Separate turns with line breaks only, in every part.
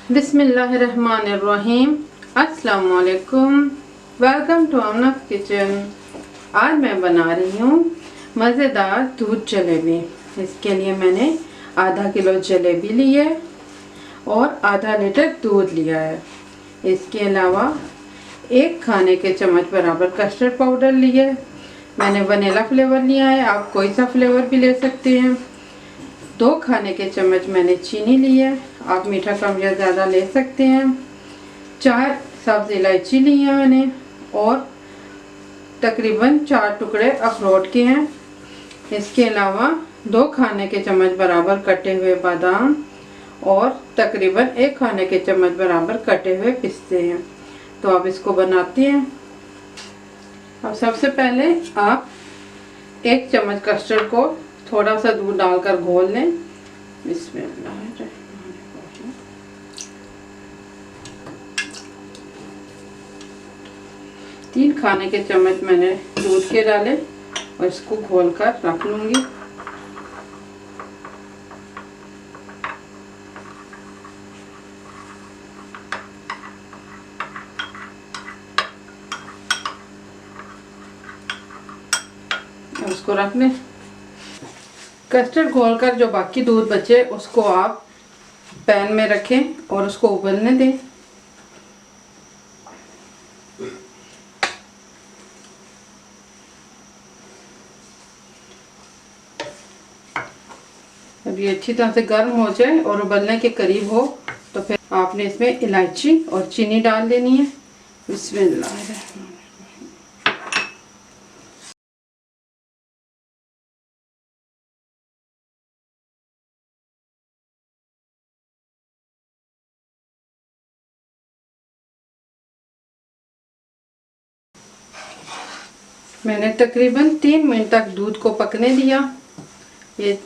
बिस्मिल्लाहिर्रहमानिर्रहीम। अस्सलाम वालेकुम। Welcome to Amna's kitchen. आज मैं बना रही हूँ मज़ेदार दूध जलेबी। इसके लिए मैंने आधा किलो जलेबी ली है और आधा लीटर दूध लिया है। इसके अलावा 1 खाने के चम्मच बराबर कस्टर्ड पाउडर लिया है। मैंने वनीला फ्लेवर लिया है, आप कोई सा फ्लेवर भी ले सकते हैं। 2 खाने के चम्मच मैंने चीनी ली है, आप मीठा कम या ज़्यादा ले सकते हैं। 4 सब्ज़ इलायची ली है मैंने और तकरीबन 4 टुकड़े अखरोट के हैं। इसके अलावा 2 खाने के चम्मच बराबर कटे हुए बादाम और तकरीबन 1 खाने के चम्मच बराबर कटे हुए पिस्ते हैं। तो अब इसको बनाते हैं। अब सबसे पहले आप 1 चम्मच कस्टर्ड को थोड़ा सा दूध डालकर घोल लें। बिस्मिल्लाह। 3 खाने के चम्मच मैंने दूध के डाले और इसको घोल कर रख लूंगी। अब इसको रख लें। कस्टर्ड घोलकर जो बाकी दूध बचे उसको आप पैन में रखें और उसको उबलने दें। अब ये अच्छी तरह से गर्म हो जाए और उबलने के करीब हो तो फिर आपने इसमें इलायची और चीनी डाल देनी है। बिस्मिल्लाह। मैंने तकरीबन 3 मिनट तक दूध को पकने दिया। ये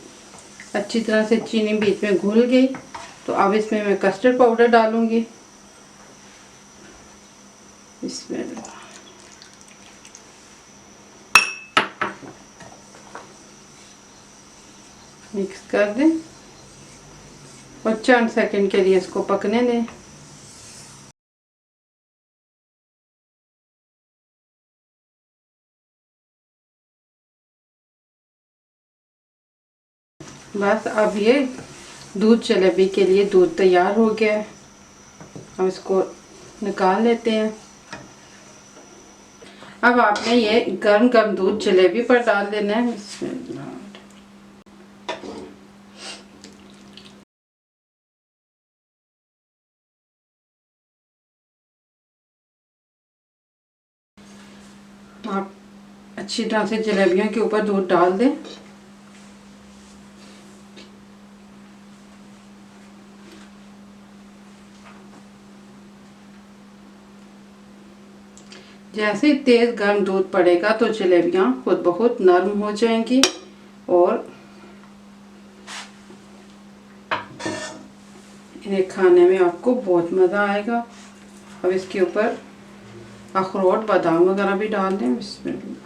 अच्छी तरह से चीनी बीच में घुल गई। तो अब इसमें मैं कस्टर्ड पाउडर डालूंगी। इसमें मिक्स कर दें और चंद सेकंड के लिए इसको पकने दें। बस अब ये दूध जलेबी के लिए दूध तैयार हो गया है। अब इसको निकाल लेते हैं। अब आपने ये गर्म गर्म दूध जलेबी पर डाल देना है। आप अच्छी तरह से जलेबियों के ऊपर दूध डाल दें। जैसे ही तेज गर्म दूध पड़ेगा तो जलेबियाँ खुद बहुत नरम हो जाएंगी और इन्हें खाने में आपको बहुत मज़ा आएगा। अब इसके ऊपर अखरोट बादाम वगैरह भी डाल दें। बिस्मिल्लाह।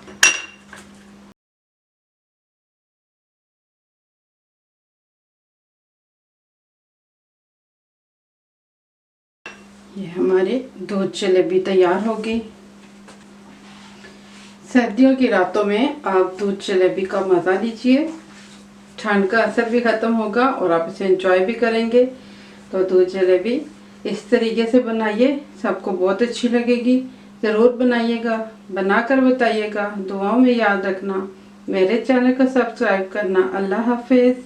ये हमारी दूध जलेबी तैयार होगी। सर्दियों की रातों में आप दूध जलेबी का मज़ा लीजिए। ठंड का असर भी ख़त्म होगा और आप इसे एंजॉय भी करेंगे। तो दूध जलेबी इस तरीके से बनाइए, सबको बहुत अच्छी लगेगी। ज़रूर बनाइएगा, बनाकर बताइएगा। दुआओं में याद रखना, मेरे चैनल को सब्सक्राइब करना। अल्लाह हाफिज़।